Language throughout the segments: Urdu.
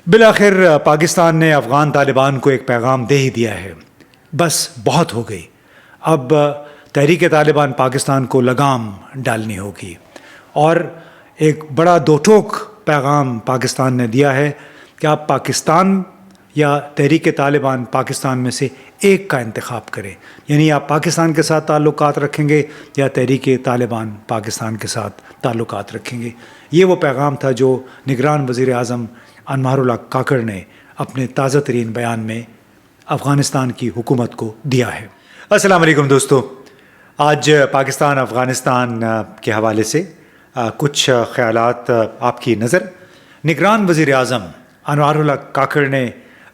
بالآخر پاکستان نے افغان طالبان کو ایک پیغام دے ہی دیا ہے، بس بہت ہو گئی، اب تحریک طالبان پاکستان کو لگام ڈالنی ہوگی، اور ایک بڑا دو ٹوک پیغام پاکستان نے دیا ہے کہ آپ پاکستان یا تحریک طالبان پاکستان میں سے ایک کا انتخاب کریں، یعنی آپ پاکستان کے ساتھ تعلقات رکھیں گے یا تحریک طالبان پاکستان کے ساتھ تعلقات رکھیں گے۔ یہ وہ پیغام تھا جو نگران وزیر اعظم انوار اللہ کاکڑ نے اپنے تازہ ترین بیان میں افغانستان کی حکومت کو دیا ہے۔ السلام علیکم دوستو، آج پاکستان افغانستان کے حوالے سے کچھ خیالات آپ کی نظر۔ نگران وزیر اعظم انوار اللہ کاکڑ نے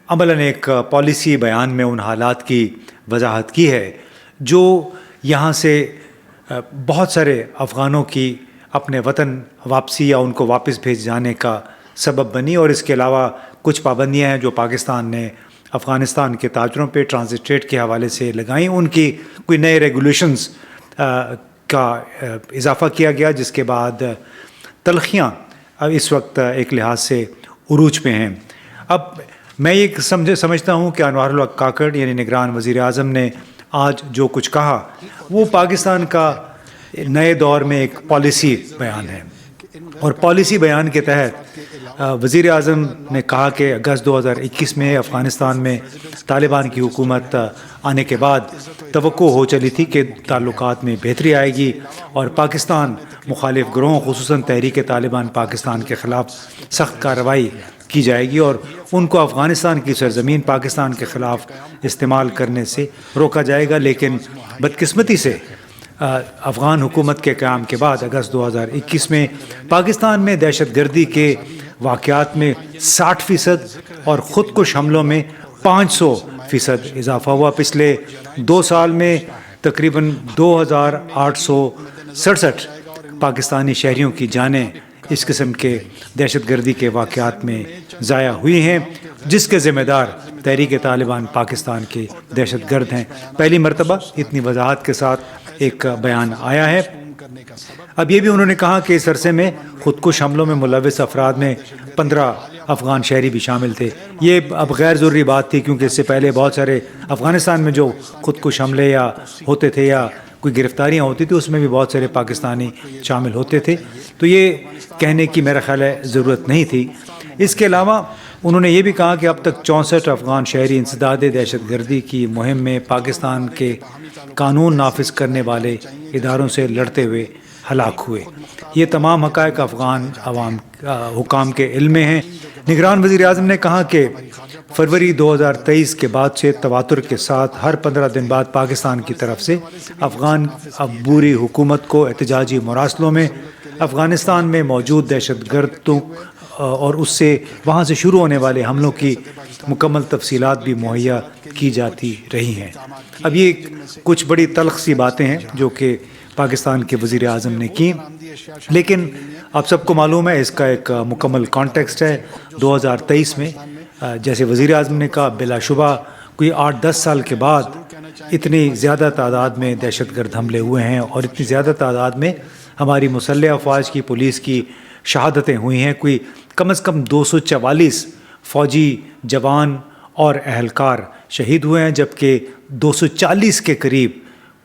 عملاً ایک پالیسی بیان میں ان حالات کی وضاحت کی ہے جو یہاں سے بہت سارے افغانوں کی اپنے وطن واپسی یا ان کو واپس بھیج جانے کا سبب بنی، اور اس کے علاوہ کچھ پابندیاں ہیں جو پاکستان نے افغانستان کے تاجروں پہ ٹرانزٹ ریٹ کے حوالے سے لگائیں، ان کی کوئی نئے ریگولیشنز کا اضافہ کیا گیا، جس کے بعد تلخیاں اس وقت ایک لحاظ سے عروج پہ ہیں۔ اب میں یہ سمجھتا ہوں کہ انوار اللہ کاکڑ یعنی نگران وزیر اعظم نے آج جو کچھ کہا وہ پاکستان کا نئے دور میں ایک پالیسی بیان ہے، اور پالیسی بیان کے تحت وزیر اعظم نے کہا کہ اگست 2021 میں افغانستان میں طالبان کی حکومت آنے کے بعد توقع ہو چلی تھی کہ تعلقات میں بہتری آئے گی اور پاکستان مخالف گروہوں خصوصاً تحریک طالبان پاکستان کے خلاف سخت کارروائی کی جائے گی اور ان کو افغانستان کی سرزمین پاکستان کے خلاف استعمال کرنے سے روکا جائے گا، لیکن بدقسمتی سے افغان حکومت کے قیام کے بعد اگست 2021 میں پاکستان میں دہشت گردی کے واقعات میں 60% اور خود کش حملوں میں 500% اضافہ ہوا۔ پچھلے 2 سال میں تقریباً 2867 پاکستانی شہریوں کی جانیں اس قسم کے دہشت گردی کے واقعات میں ضائع ہوئی ہیں، جس کے ذمہ دار تحریک طالبان پاکستان کے دہشت گرد ہیں۔ پہلی مرتبہ اتنی وضاحت کے ساتھ ایک بیان آیا ہے۔ اب یہ بھی انہوں نے کہا کہ اس عرصے میں خودکش حملوں میں ملوث افراد میں 15 افغان شہری بھی شامل تھے۔ یہ اب غیر ضروری بات تھی کیونکہ اس سے پہلے بہت سارے افغانستان میں جو خودکش حملے یا ہوتے تھے یا کوئی گرفتاریاں ہوتی تھی اس میں بھی بہت سارے پاکستانی شامل ہوتے تھے، تو یہ کہنے کی میرا خیال ہے ضرورت نہیں تھی۔ اس کے علاوہ انہوں نے یہ بھی کہا کہ اب تک 64 افغان شہری انسداد دہشت گردی کی مہم میں پاکستان کے قانون نافذ کرنے والے اداروں سے لڑتے ہوئے ہلاک ہوئے۔ یہ تمام حقائق افغان حکام کے علم میں ہیں۔ نگران وزیر اعظم نے کہا کہ فروری 2023 کے بعد سے تواتر کے ساتھ ہر 15 دن بعد پاکستان کی طرف سے افغان عبوری حکومت کو احتجاجی مراسلوں میں افغانستان میں موجود دہشت گردوں اور اس سے وہاں سے شروع ہونے والے حملوں کی مکمل تفصیلات بھی مہیا کی جاتی رہی ہیں۔ اب یہ کچھ بڑی تلخ سی باتیں ہیں جو کہ پاکستان کے وزیر اعظم نے کی، لیکن آپ سب کو معلوم ہے اس کا ایک مکمل کانٹیکسٹ ہے۔ 2023 میں جیسے وزیر اعظم نے کہا بلا شبہ کوئی 8-10 سال کے بعد اتنی زیادہ تعداد میں دہشت گرد حملے ہوئے ہیں اور اتنی زیادہ تعداد میں ہماری مسلح افواج کی پولیس کی شہادتیں ہوئی ہیں۔ کوئی کم از کم 244 فوجی جوان اور اہلکار شہید ہوئے ہیں، جبکہ 240 کے قریب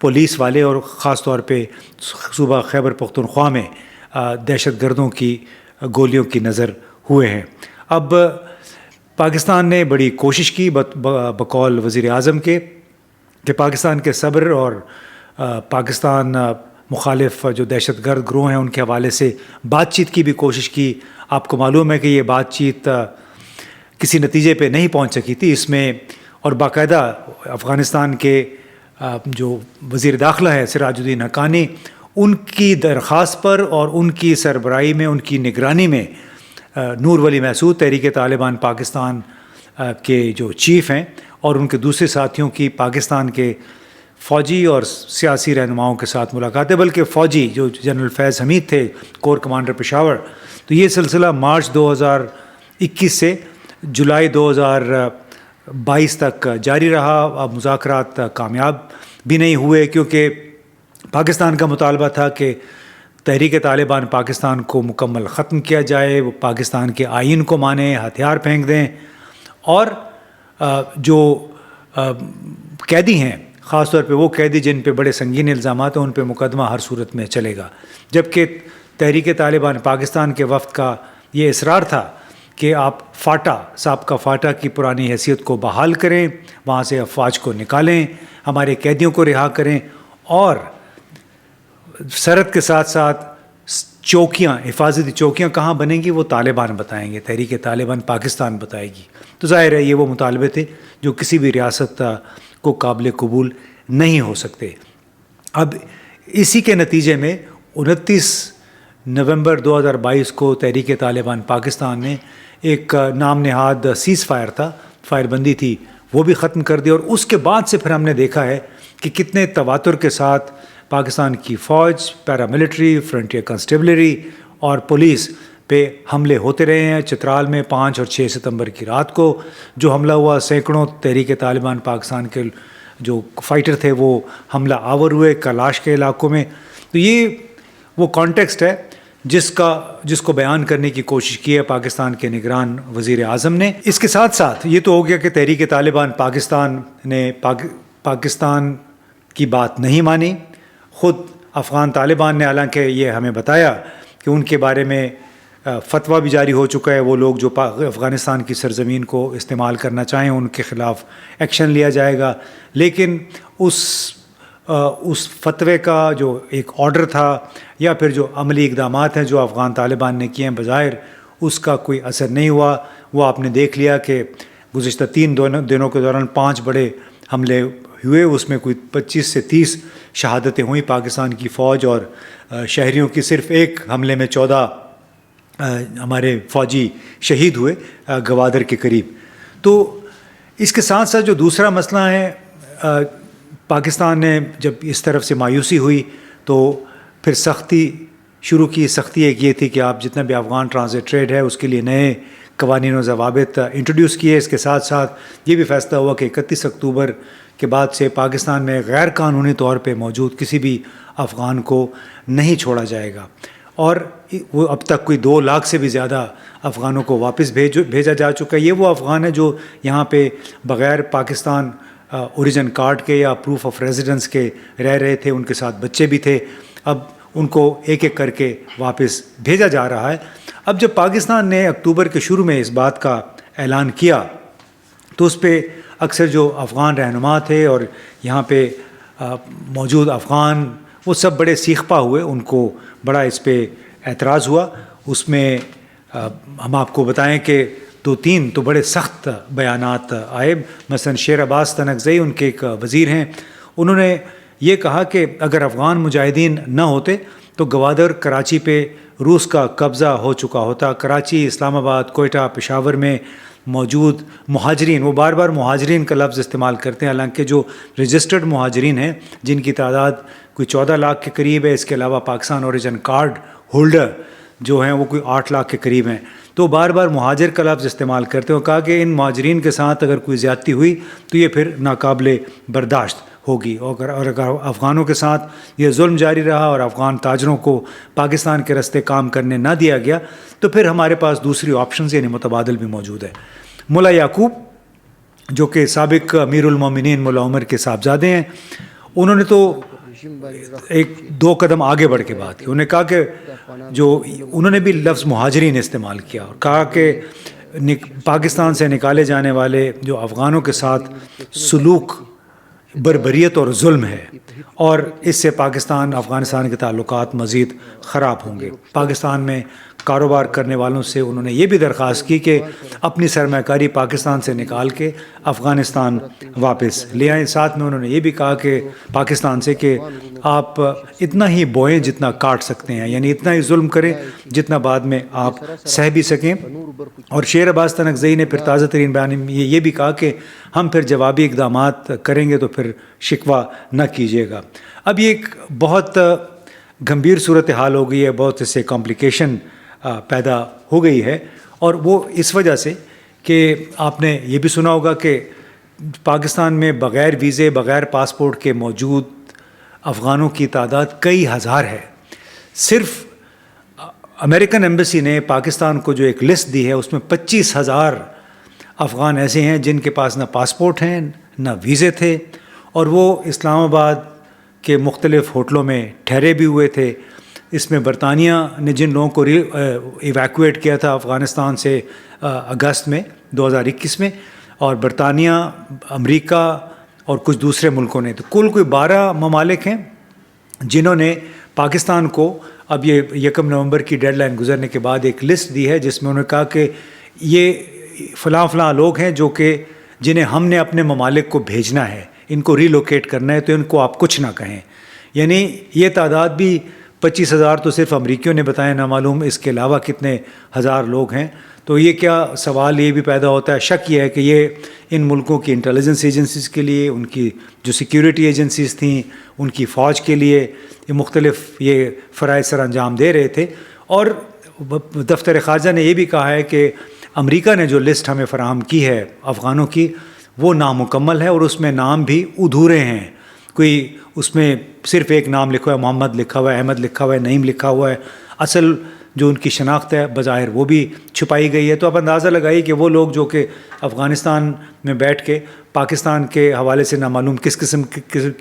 پولیس والے اور خاص طور پہ صوبہ خیبر پختونخوا میں دہشت گردوں کی گولیوں کی نظر ہوئے ہیں۔ اب پاکستان نے بڑی کوشش کی بقول وزیر اعظم کے کہ پاکستان کے صبر اور پاکستان مخالف جو دہشت گرد گروہ ہیں ان کے حوالے سے بات چیت کی بھی کوشش کی۔ آپ کو معلوم ہے کہ یہ بات چیت کسی نتیجے پہ نہیں پہنچ سکی تھی اس میں، اور باقاعدہ افغانستان کے جو وزیر داخلہ ہے سراج الدین حقانی، ان کی درخواست پر اور ان کی سربراہی میں ان کی نگرانی میں نور ولی محسود تحریک طالبان پاکستان کے جو چیف ہیں اور ان کے دوسرے ساتھیوں کی پاکستان کے فوجی اور سیاسی رہنماؤں کے ساتھ ملاقاتیں، بلکہ فوجی جو جنرل فیض حمید تھے کور کمانڈر پشاور، تو یہ سلسلہ مارچ 2021 سے جولائی 2022 تک جاری رہا۔ اب مذاکرات کامیاب بھی نہیں ہوئے کیونکہ پاکستان کا مطالبہ تھا کہ تحریک طالبان پاکستان کو مکمل ختم کیا جائے، وہ پاکستان کے آئین کو مانیں، ہتھیار پھینک دیں، اور جو قیدی ہیں، خاص طور پہ وہ قیدی جن پہ بڑے سنگین الزامات ہیں، ان پہ مقدمہ ہر صورت میں چلے گا. جبکہ تحریک طالبان پاکستان کے وفد کا یہ اصرار تھا کہ آپ فاٹا، سابقہ فاٹا کی پرانی حیثیت کو بحال کریں، وہاں سے افواج کو نکالیں، ہمارے قیدیوں کو رہا کریں، اور سرحد کے ساتھ ساتھ چوکیاں، حفاظتی چوکیاں کہاں بنیں گی وہ طالبان بتائیں گے، تحریک طالبان پاکستان بتائے گی. تو ظاہر ہے یہ وہ مطالبے تھے جو کسی بھی ریاست کو قابل قبول نہیں ہو سکتے. اب اسی کے نتیجے میں 29 نومبر 2022 کو تحریک طالبان پاکستان نے ایک نام نہاد سیز فائر تھا، فائر بندی تھی، وہ بھی ختم کر دی. اور اس کے بعد سے پھر ہم نے دیکھا ہے کہ کتنے تواتر کے ساتھ پاکستان کی فوج، پیراملٹری، فرنٹیئر کنسٹیبلری اور پولیس پہ حملے ہوتے رہے ہیں. چترال میں 5 اور 6 ستمبر کی رات کو جو حملہ ہوا، سینکڑوں تحریک طالبان پاکستان کے جو فائٹر تھے وہ حملہ آور ہوئے کلاش کے علاقوں میں. تو یہ وہ کانٹیکسٹ ہے جس کو بیان کرنے کی کوشش کی ہے پاکستان کے نگران وزیر اعظم نے. اس کے ساتھ ساتھ یہ تو ہو گیا کہ تحریک طالبان پاکستان نے پاکستان کی بات نہیں مانی. خود افغان طالبان نے حالانکہ یہ ہمیں بتایا کہ ان کے بارے میں فتویٰ بھی جاری ہو چکا ہے، وہ لوگ جو افغانستان کی سرزمین کو استعمال کرنا چاہیں ان کے خلاف ایکشن لیا جائے گا. لیکن اس فتوے کا جو ایک آرڈر تھا یا پھر جو عملی اقدامات ہیں جو افغان طالبان نے کیے ہیں، بظاہر اس کا کوئی اثر نہیں ہوا. وہ آپ نے دیکھ لیا کہ گزشتہ 3 دنوں کے دوران 5 بڑے حملے ہوئے، اس میں کوئی 25 سے 30 شہادتیں ہوئیں پاکستان کی فوج اور شہریوں کی. صرف ایک حملے میں 14 ہمارے فوجی شہید ہوئے گوادر کے قریب. تو اس کے ساتھ ساتھ جو دوسرا مسئلہ ہے، پاکستان نے جب اس طرف سے مایوسی ہوئی تو پھر سختی شروع کی. سختی ایک یہ تھی کہ آپ جتنا بھی افغان ٹرانزٹ ٹریڈ ہے اس کے لیے نئے قوانین و ضوابط انٹروڈیوس کیے. اس کے ساتھ ساتھ یہ بھی فیصلہ ہوا کہ 31 اکتوبر کے بعد سے پاکستان میں غیر قانونی طور پہ موجود کسی بھی افغان کو نہیں چھوڑا جائے گا. اور وہ اب تک کوئی 2 لاکھ سے بھی زیادہ افغانوں کو واپس بھیجا جا چکا ہے. یہ وہ افغان ہیں جو یہاں پہ بغیر پاکستان اوریجن کارڈ کے یا پروف آف ریزیڈنس کے رہ رہے تھے، ان کے ساتھ بچے بھی تھے. اب ان کو ایک ایک کر کے واپس بھیجا جا رہا ہے. اب جب پاکستان نے اکتوبر کے شروع میں اس بات کا اعلان کیا تو اس پہ اکثر جو افغان رہنما تھے اور یہاں پہ موجود افغان وہ سب بڑے سیخ پا ہوئے، ان کو بڑا اس پہ اعتراض ہوا. اس میں ہم آپ کو بتائیں کہ 2-3 تو بڑے سخت بیانات آئے. مثلا شیر عباس تنگزئی ان کے ایک وزیر ہیں، انہوں نے یہ کہا کہ اگر افغان مجاہدین نہ ہوتے تو گوادر کراچی پہ روس کا قبضہ ہو چکا ہوتا. کراچی، اسلام آباد، کوئٹہ، پشاور میں موجود مہاجرین، وہ بار بار مہاجرین کا لفظ استعمال کرتے ہیں، حالانکہ جو رجسٹرڈ مہاجرین ہیں جن کی تعداد کوئی 14 لاکھ کے قریب ہے، اس کے علاوہ پاکستان اوریجن کارڈ ہولڈر جو ہیں وہ کوئی 8 لاکھ کے قریب ہیں، تو بار بار مہاجر کا لفظ استعمال کرتے ہیں. کہا کہ ان مہاجرین کے ساتھ اگر کوئی زیادتی ہوئی تو یہ پھر ناقابل برداشت ہوگی، اور اگر افغانوں کے ساتھ یہ ظلم جاری رہا اور افغان تاجروں کو پاکستان کے راستے کام کرنے نہ دیا گیا تو پھر ہمارے پاس دوسری آپشنز یعنی متبادل بھی موجود ہے. ملا یعقوب جو کہ سابق امیر المومنین ملا عمر کے صاحبزادے ہیں، انہوں نے تو 1-2 قدم آگے بڑھ کے بات کی. انہوں نے کہا کہ انہوں نے بھی لفظ مہاجرین استعمال کیا اور کہا کہ پاکستان سے نکالے جانے والے جو افغانوں کے ساتھ سلوک بربریت اور ظلم ہے، اور اس سے پاکستان افغانستان کے تعلقات مزید خراب ہوں گے. پاکستان میں کاروبار کرنے والوں سے انہوں نے یہ بھی درخواست کی کہ اپنی سرمایہ کاری پاکستان سے نکال کے افغانستان واپس لے آئیں. ساتھ میں انہوں نے یہ بھی کہا کہ پاکستان سے کہ آپ اتنا ہی بوئیں جتنا کاٹ سکتے ہیں، یعنی اتنا ہی ظلم کریں جتنا بعد میں آپ سہ بھی سکیں. اور شیر عباس تنگزئی نے پھر تازہ ترین بیان میں یہ بھی کہا کہ ہم پھر جوابی اقدامات کریں گے تو پھر شکوہ نہ کیجیے گا. اب یہ ایک بہت گمبھیر صورتحال ہو گئی ہے، بہت اس سے کمپلیکیشن پیدا ہو گئی ہے، اور وہ اس وجہ سے کہ آپ نے یہ بھی سنا ہوگا کہ پاکستان میں بغیر ویزے بغیر پاسپورٹ کے موجود افغانوں کی تعداد کئی ہزار ہے. صرف امریکن ایمبیسی نے پاکستان کو جو ایک لسٹ دی ہے اس میں 25,000 افغان ایسے ہیں جن کے پاس نہ پاسپورٹ ہیں نہ ویزے تھے، اور وہ اسلام آباد کے مختلف ہوٹلوں میں ٹھہرے بھی ہوئے تھے۔ اس میں برطانیہ نے جن لوگوں کو ایویکویٹ کیا تھا افغانستان سے اگست میں 2021 میں، اور برطانیہ، امریکہ اور کچھ دوسرے ملکوں نے، تو کل کوئی 12 ممالک ہیں جنہوں نے پاکستان کو اب یہ 1 نومبر کی ڈیڈ لائن گزرنے کے بعد ایک لسٹ دی ہے جس میں انہوں نے کہا کہ یہ فلاں فلاں لوگ ہیں جو کہ جنہیں ہم نے اپنے ممالک کو بھیجنا ہے، ان کو ریلوکیٹ کرنا ہے، تو ان کو آپ کچھ نہ کہیں۔ یعنی یہ تعداد بھی 25,000 تو صرف امریکیوں نے بتایا، نہ معلوم اس کے علاوہ کتنے ہزار لوگ ہیں۔ تو یہ کیا سوال یہ بھی پیدا ہوتا ہے، شک یہ ہے کہ یہ ان ملکوں کی انٹیلیجنس ایجنسیز کے لیے، ان کی جو سیکیورٹی ایجنسیز تھیں، ان کی فوج کے لیے یہ مختلف یہ فرائض سر انجام دے رہے تھے۔ اور دفتر خارجہ نے یہ بھی کہا ہے کہ امریکہ نے جو لسٹ ہمیں فراہم کی ہے افغانوں کی، وہ نامکمل ہے اور اس میں نام بھی ادھورے ہیں۔ کوئی اس میں صرف ایک نام لکھا ہوا ہے، محمد لکھا ہوا ہے، احمد لکھا ہوا ہے، نعیم لکھا ہوا ہے، اصل جو ان کی شناخت ہے بظاہر وہ بھی چھپائی گئی ہے۔ تو آپ اندازہ لگائیے کہ وہ لوگ جو کہ افغانستان میں بیٹھ کے پاکستان کے حوالے سے نہ معلوم کس قسم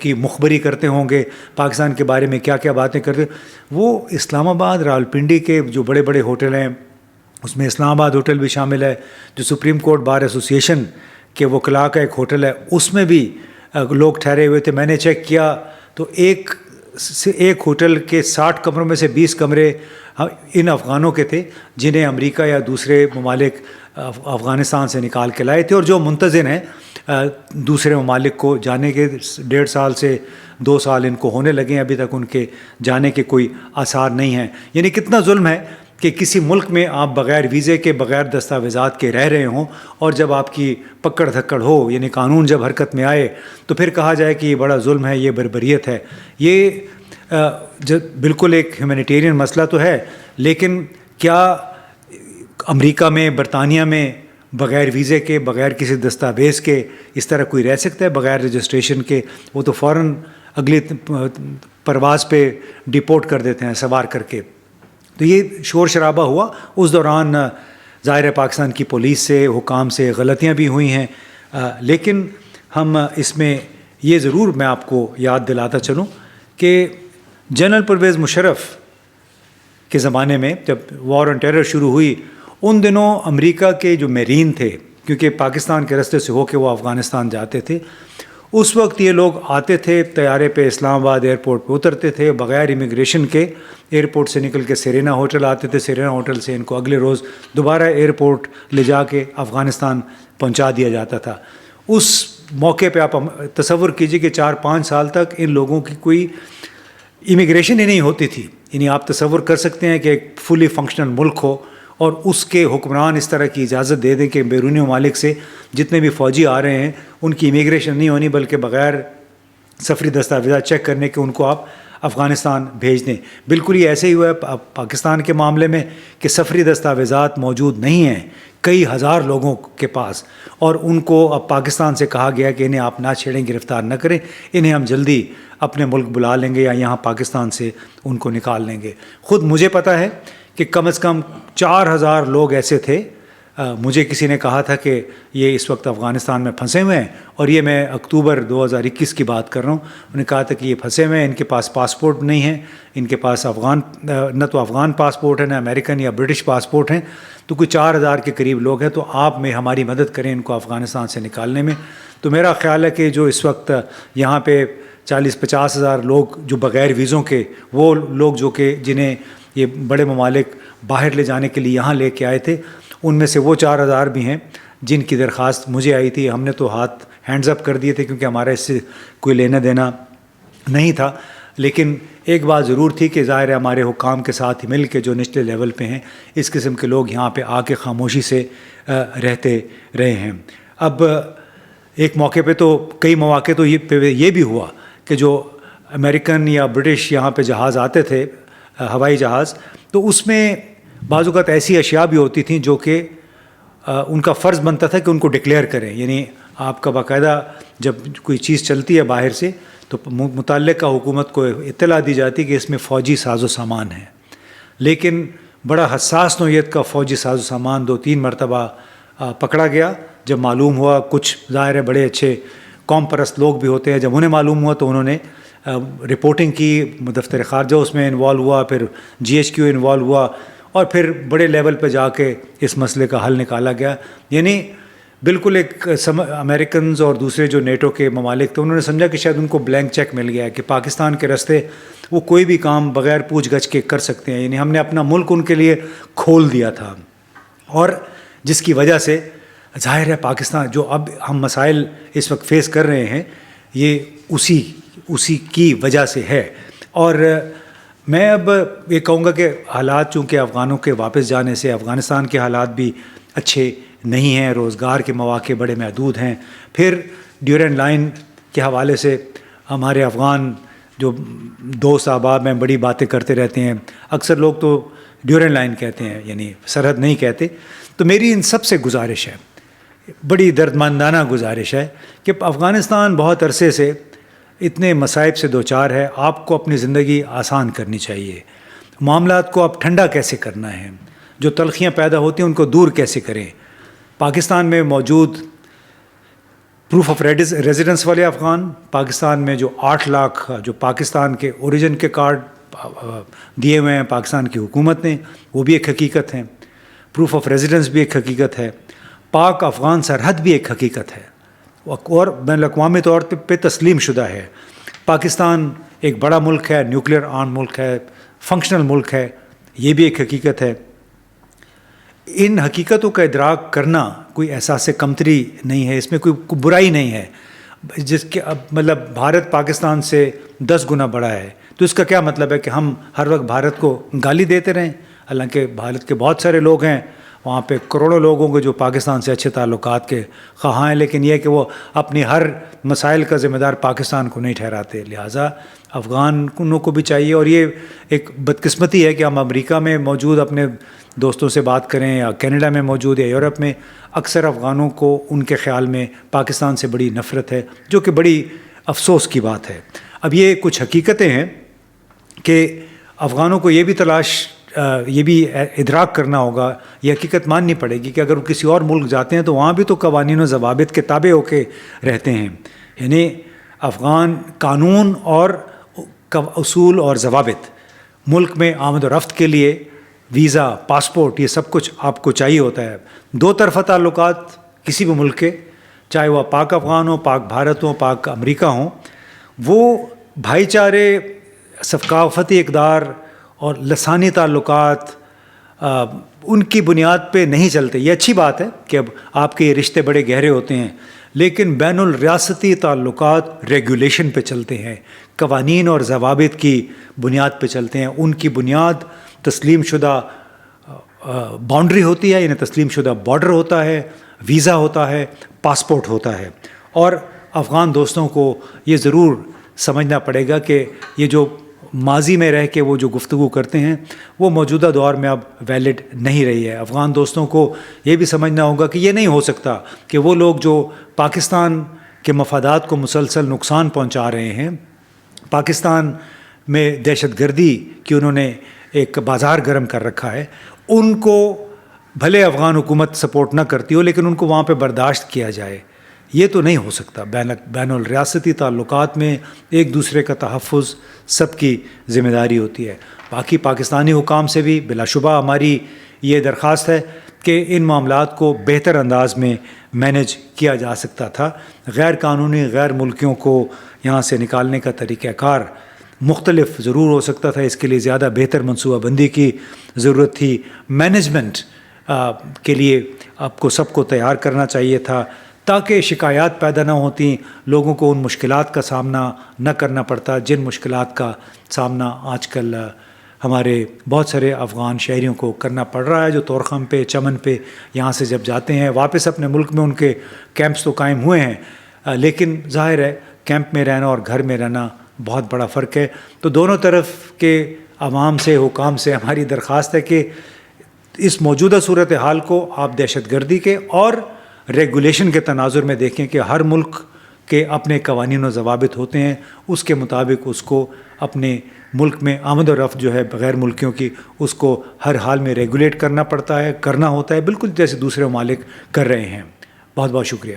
کی مخبری کرتے ہوں گے، پاکستان کے بارے میں کیا کیا باتیں کرتے، وہ اسلام آباد، راولپنڈی کے جو بڑے بڑے ہوٹل ہیں، اس میں اسلام آباد ہوٹل بھی شامل ہے، جو سپریم کورٹ بار ایسوسیشن کے وکلاء کا ایک ہوٹل ہے، اس میں بھی لوگ ٹھہرے ہوئے تھے۔ میں نے چیک کیا تو ایک ہوٹل کے 60 کمروں میں سے 20 کمرے ان افغانوں کے تھے جنہیں امریکہ یا دوسرے ممالک افغانستان سے نکال کے لائے تھے، اور جو منتظر ہیں دوسرے ممالک کو جانے کے 1.5 سال سے 2 سال ان کو ہونے لگے ہیں، ابھی تک ان کے جانے کے کوئی آثار نہیں ہیں۔ یعنی کتنا ظلم ہے کہ کسی ملک میں آپ بغیر ویزے کے، بغیر دستاویزات کے رہ رہے ہوں، اور جب آپ کی پکڑ دھکڑ ہو، یعنی قانون جب حرکت میں آئے، تو پھر کہا جائے کہ یہ بڑا ظلم ہے، یہ بربریت ہے۔ یہ بالکل ایک ہیومینیٹیرین مسئلہ تو ہے، لیکن کیا امریکہ میں، برطانیہ میں بغیر ویزے کے، بغیر کسی دستاویز کے اس طرح کوئی رہ سکتا ہے، بغیر رجسٹریشن کے؟ وہ تو فوراً اگلی پرواز پہ ڈپورٹ کر دیتے ہیں سوار کر کے۔ تو یہ شور شرابہ ہوا، اس دوران ظاہر ہے پاکستان کی پولیس سے، حکام سے غلطیاں بھی ہوئی ہیں، لیکن ہم اس میں یہ ضرور میں آپ کو یاد دلاتا چلوں کہ جنرل پرویز مشرف کے زمانے میں جب وار آن ٹیرر شروع ہوئی، ان دنوں امریکہ کے جو میرین تھے، کیونکہ پاکستان کے راستے سے ہو کے وہ افغانستان جاتے تھے، اس وقت یہ لوگ آتے تھے طیارے پہ، اسلام آباد ایئرپورٹ پہ اترتے تھے، بغیر امیگریشن کے ایئرپورٹ سے نکل کے سیرینا ہوٹل آتے تھے، سیرینا ہوٹل سے ان کو اگلے روز دوبارہ ایئرپورٹ لے جا کے افغانستان پہنچا دیا جاتا تھا۔ اس موقع پہ آپ تصور کیجئے کہ 4-5 سال تک ان لوگوں کی کوئی امیگریشن ہی نہیں ہوتی تھی۔ یعنی آپ تصور کر سکتے ہیں کہ ایک فلی فنکشنل ملک ہو اور اس کے حکمران اس طرح کی اجازت دے دیں کہ بیرونی ممالک سے جتنے بھی فوجی آ رہے ہیں ان کی امیگریشن نہیں ہونی، بلکہ بغیر سفری دستاویزات چیک کرنے کے ان کو آپ افغانستان بھیج دیں۔ بالکل یہ ایسے ہی ہوا ہے پاکستان کے معاملے میں کہ سفری دستاویزات موجود نہیں ہیں کئی ہزار لوگوں کے پاس، اور ان کو اب پاکستان سے کہا گیا کہ انہیں آپ نہ چھیڑیں، گرفتار نہ کریں، انہیں ہم جلدی اپنے ملک بلا لیں گے یا یہاں پاکستان سے ان کو نکال لیں گے۔ خود مجھے پتہ ہے کہ کم از کم 4,000 لوگ ایسے تھے، مجھے کسی نے کہا تھا کہ یہ اس وقت افغانستان میں پھنسے ہوئے ہیں، اور یہ میں اکتوبر 2021 کی بات کر رہا ہوں۔ انہوں نے کہا تھا کہ یہ پھنسے ہوئے ہیں، ان کے پاس پاسپورٹ نہیں ہے، ان کے پاس نہ تو افغان پاسپورٹ ہے، نہ امریکن یا برٹش پاسپورٹ ہیں، تو کوئی 4,000 کے قریب لوگ ہیں، تو آپ میں ہماری مدد کریں ان کو افغانستان سے نکالنے میں۔ تو میرا خیال ہے کہ جو اس وقت یہاں پہ 40-50 ہزار لوگ جو بغیر ویزوں کے، وہ لوگ جو کہ جنہیں یہ بڑے ممالک باہر لے جانے کے لیے یہاں لے کے آئے تھے، ان میں سے وہ 4,000 بھی ہیں جن کی درخواست مجھے آئی تھی۔ ہم نے تو ہینڈز اپ کر دیے تھے کیونکہ ہمارا اس سے کوئی لینا دینا نہیں تھا، لیکن ایک بات ضرور تھی کہ ظاہر ہے ہمارے حکام کے ساتھ ہی مل کے جو نچلے لیول پہ ہیں اس قسم کے لوگ یہاں پہ آ کے خاموشی سے رہتے رہے ہیں۔ اب ایک موقع پہ تو کئی مواقع تو یہ بھی ہوا کہ جو امریکن یا برٹش یہاں پہ جہاز آتے تھے، ہوائی جہاز، تو اس میں بعض اوقات ایسی اشیاء بھی ہوتی تھیں جو کہ ان کا فرض بنتا تھا کہ ان کو ڈکلیئر کریں۔ یعنی آپ کا باقاعدہ جب کوئی چیز چلتی ہے باہر سے تو متعلقہ حکومت کو اطلاع دی جاتی کہ اس میں فوجی ساز و سامان ہے، لیکن بڑا حساس نوعیت کا فوجی ساز و سامان 2-3 مرتبہ پکڑا گیا۔ جب معلوم ہوا، کچھ ظاہر ہے بڑے اچھے قوم پرست لوگ بھی ہوتے ہیں، جب انہیں معلوم ہوا تو انہوں نے رپورٹنگ کی، دفتر خارجہ اس میں انوالو ہوا، پھر GHQ انوالو ہوا، اور پھر بڑے لیول پہ جا کے اس مسئلے کا حل نکالا گیا۔ یعنی بالکل ایک امریکنز اور دوسرے جو نیٹو کے ممالک تھے، انہوں نے سمجھا کہ شاید ان کو بلینک چیک مل گیا ہے کہ پاکستان کے راستے وہ کوئی بھی کام بغیر پوچھ گچھ کے کر سکتے ہیں، یعنی ہم نے اپنا ملک ان کے لیے کھول دیا تھا، اور جس کی وجہ سے ظاہر ہے پاکستان جو اب ہم مسائل اس وقت فیس کر رہے ہیں یہ اسی کی وجہ سے ہے۔ اور میں اب یہ کہوں گا کہ حالات چونکہ افغانوں کے واپس جانے سے افغانستان کے حالات بھی اچھے نہیں ہیں، روزگار کے مواقع بڑے محدود ہیں، پھر ڈیورنڈ لائن کے حوالے سے ہمارے افغان جو دوست احباب ہیں بڑی باتیں کرتے رہتے ہیں، اکثر لوگ تو ڈیورنڈ لائن کہتے ہیں، یعنی سرحد نہیں کہتے۔ تو میری ان سب سے گزارش ہے، بڑی دردمندانہ گزارش ہے کہ افغانستان بہت عرصے سے اتنے مصائب سے دوچار ہے، آپ کو اپنی زندگی آسان کرنی چاہیے، معاملات کو آپ ٹھنڈا کیسے کرنا ہے، جو تلخیاں پیدا ہوتی ہیں ان کو دور کیسے کریں۔ پاکستان میں موجود پروف آف ریزیڈنس والے افغان، پاکستان میں جو 8 لاکھ جو پاکستان کے اوریجن کے کارڈ دیے ہوئے ہیں پاکستان کی حکومت نے، وہ بھی ایک حقیقت ہے، پروف آف ریزیڈنس بھی ایک حقیقت ہے، پاک افغان سرحد بھی ایک حقیقت ہے اور بین الاقوامی طور پہ تسلیم شدہ ہے۔ پاکستان ایک بڑا ملک ہے، نیوکلیر آرم ملک ہے، فنکشنل ملک ہے، یہ بھی ایک حقیقت ہے۔ ان حقیقتوں کا ادراک کرنا کوئی احساس کمتری نہیں ہے، اس میں کوئی برائی نہیں ہے، جس کے مطلب بھارت پاکستان سے 10 گنا بڑا ہے، تو اس کا کیا مطلب ہے کہ ہم ہر وقت بھارت کو گالی دیتے رہیں؟ حالانکہ بھارت کے بہت سارے لوگ ہیں، وہاں پہ کروڑوں لوگ ہوں گے جو پاکستان سے اچھے تعلقات کے خواہاں ہیں، لیکن یہ کہ وہ اپنی ہر مسائل کا ذمہ دار پاکستان کو نہیں ٹھہراتے۔ لہٰذا افغانوں کو بھی چاہیے، اور یہ ایک بدقسمتی ہے کہ ہم امریکہ میں موجود اپنے دوستوں سے بات کریں یا کینیڈا میں موجود یا یورپ میں، اکثر افغانوں کو ان کے خیال میں پاکستان سے بڑی نفرت ہے، جو کہ بڑی افسوس کی بات ہے۔ اب یہ کچھ حقیقتیں ہیں کہ افغانوں کو یہ بھی ادراک کرنا ہوگا، یہ حقیقت ماننی پڑے گی کہ اگر وہ کسی اور ملک جاتے ہیں تو وہاں بھی تو قوانین و ضوابط کے تابع ہو کے رہتے ہیں، یعنی افغان قانون اور اصول اور ضوابط، ملک میں آمد و رفت کے لیے ویزا، پاسپورٹ، یہ سب کچھ آپ کو چاہیے ہوتا ہے۔ 2 طرفہ تعلقات کسی بھی ملک کے، چاہے وہ پاک افغان ہوں، پاک بھارت ہوں، پاک امریکہ ہوں، وہ بھائی چارے، ثقافتی اقدار اور لسانی تعلقات ان کی بنیاد پہ نہیں چلتے۔ یہ اچھی بات ہے کہ اب آپ کے یہ رشتے بڑے گہرے ہوتے ہیں، لیکن بین الریاستی تعلقات ریگولیشن پہ چلتے ہیں، قوانین اور ضوابط کی بنیاد پہ چلتے ہیں، ان کی بنیاد تسلیم شدہ باؤنڈری ہوتی ہے، یعنی تسلیم شدہ بارڈر ہوتا ہے، ویزا ہوتا ہے، پاسپورٹ ہوتا ہے۔ اور افغان دوستوں کو یہ ضرور سمجھنا پڑے گا کہ یہ جو ماضی میں رہ کے وہ جو گفتگو کرتے ہیں وہ موجودہ دور میں اب ویلڈ نہیں رہی ہے۔ افغان دوستوں کو یہ بھی سمجھنا ہوگا کہ یہ نہیں ہو سکتا کہ وہ لوگ جو پاکستان کے مفادات کو مسلسل نقصان پہنچا رہے ہیں، پاکستان میں دہشت گردی کی انہوں نے ایک بازار گرم کر رکھا ہے، ان کو بھلے افغان حکومت سپورٹ نہ کرتی ہو لیکن ان کو وہاں پہ برداشت کیا جائے، یہ تو نہیں ہو سکتا۔ بین الریاستی تعلقات میں ایک دوسرے کا تحفظ سب کی ذمہ داری ہوتی ہے۔ باقی پاکستانی حکام سے بھی بلا شبہ ہماری یہ درخواست ہے کہ ان معاملات کو بہتر انداز میں مینج کیا جا سکتا تھا۔ غیر قانونی غیر ملکیوں کو یہاں سے نکالنے کا طریقہ کار مختلف ضرور ہو سکتا تھا، اس کے لیے زیادہ بہتر منصوبہ بندی کی ضرورت تھی، مینجمنٹ کے لیے آپ کو سب کو تیار کرنا چاہیے تھا تاکہ شکایات پیدا نہ ہوتی، لوگوں کو ان مشکلات کا سامنا نہ کرنا پڑتا جن مشکلات کا سامنا آج کل ہمارے بہت سارے افغان شہریوں کو کرنا پڑ رہا ہے، جو طورخم پہ، چمن پہ یہاں سے جب جاتے ہیں واپس اپنے ملک میں، ان کے کیمپس تو قائم ہوئے ہیں، لیکن ظاہر ہے کیمپ میں رہنا اور گھر میں رہنا بہت بڑا فرق ہے۔ تو دونوں طرف کے عوام سے، حکام سے ہماری درخواست ہے کہ اس موجودہ صورتحال کو آپ دہشت گردی کے اور ریگولیشن کے تناظر میں دیکھیں کہ ہر ملک کے اپنے قوانین و ضوابط ہوتے ہیں، اس کے مطابق اس کو اپنے ملک میں آمد و رفت جو ہے غیر ملکیوں کی، اس کو ہر حال میں ریگولیٹ کرنا پڑتا ہے، کرنا ہوتا ہے، بالکل جیسے دوسرے ممالک کر رہے ہیں۔ بہت بہت شکریہ۔